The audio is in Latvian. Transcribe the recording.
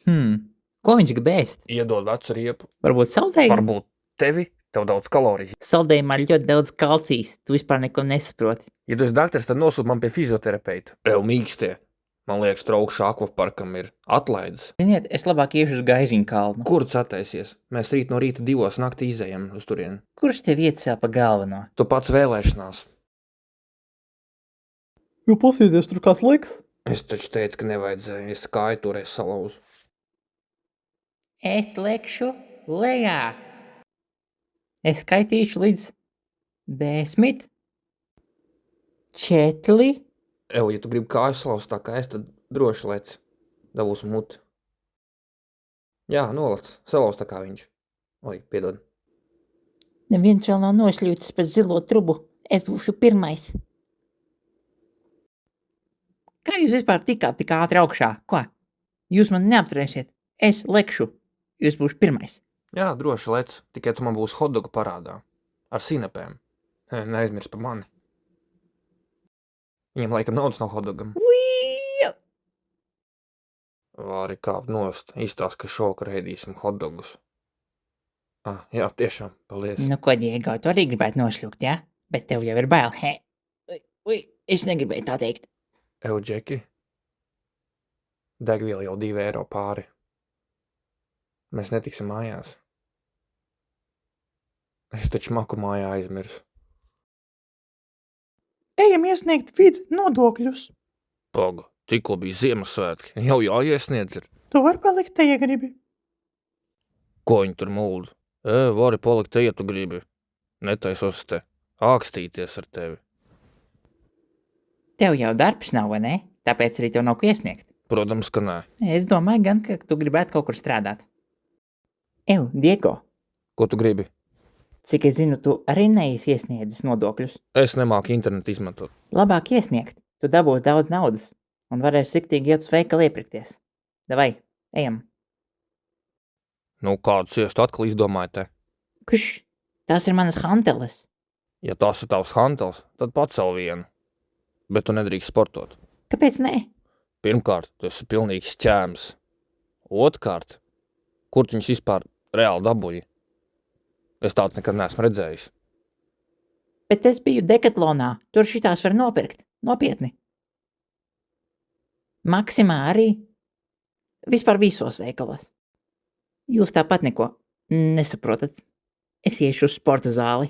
Ko viņš grib ēst? Iedod vecu riepu. Varbūt saldējumu? Varbūt tev daudz kaloriju. Saldējumā ir ļoti daudz kalcijas. Tu vispār neko nesaproti. Ja tu esi dakteris, tad nosūti man pie fizioterapeita. Mīkstie. Man liekas, Traukšā akvaparkam ir atlaides. Ziniet, es labāk iešu uz Gaižiņu kalnu. Kur tu sataisies? Mēs rīt no rīta 2 naktī izējam uz turieni. Kurš tev iecēl pa galveno? Tu pats vēlēšanās. Jo pasīties tur kāds liks? Es taču teicu, ka nevajadzēja. Es kāju toreiz salauzu. Es lekšu lejā. Es skaitīšu līdz 10. 4. Ja tu gribi kāju salauzt tā kā es, tad droši lec. Dabūs muti. Jā, nolec. Salauzt tā kā viņš. Oi, piedod. Neviens vēl nav nošļūtis par zilo trubu. Es būšu pirmais. Kā jūs vispār tikāt tik ātri augšā? Ko? Jūs man neapturēsiet. Es lekšu. Jūs būšu pirmais. Jā, droši lec. Tikai tu man būs hotdogu parādā. Ar sinepēm. Neaizmirs par mani. Viņam laikam naudas nav hotdogam. Vari kāpt nost. Izstāst, ka šovakar ēdīsim hotdogus. Jā, tiešām. Paldies. Nu, ko, Diego, tu arī gribētu nošļūkt, jā? Bet tev jau ir bail, he? Es negribēju tā teikt. Džeki. Degviela jau 2 eiro pāri. Mēs netiksim mājās. Es taču maku mājā aizmirsu. Ejam iesniegt vidu nodokļus. Paga, tikko bija Ziemassvētki. Jau jāiesniedz ir. Tu vari palikt te, ja gribi. Ko viņi tur mulda? Vari palikt te, ja tu gribi. Netaisos te ākstīties ar tevi. Tev jau darbs nav, vai ne? Tāpēc arī tev nav ko iesniegt. Protams, ka nē. Es domāju gan, ka tu gribētu kaut kur strādāt. Diego, Ko tu gribi? cik es zinu, tu arī neesi iesniedzis nodokļus. Es nemāku internetu izmantot. Labāk iesniegt. Tu dabūsi daudz naudas un varēsi riktīgi iet uz veikalu iepirkties. Davai, ejam. Nu, kādus iestu atkal izdomāji te? Kuš, tās ir manas hanteles. Ja tas ir tavs hantels, tad pacel vienu. Bet tu nedrīkst sportot. Kāpēc nē? Pirmkārt, tu esi pilnīgs ķēms. Otrkārt, kur tu viņus vispār reāli dabūji? Es tāds nekad neesmu redzējis. Bet es biju Dekatlonā. Tur šitās var nopirkt. Nopietni. Maksimā arī. Vispār visos veikalos. Jūs tāpat neko nesaprotat. Es iešu uz sporta zāli.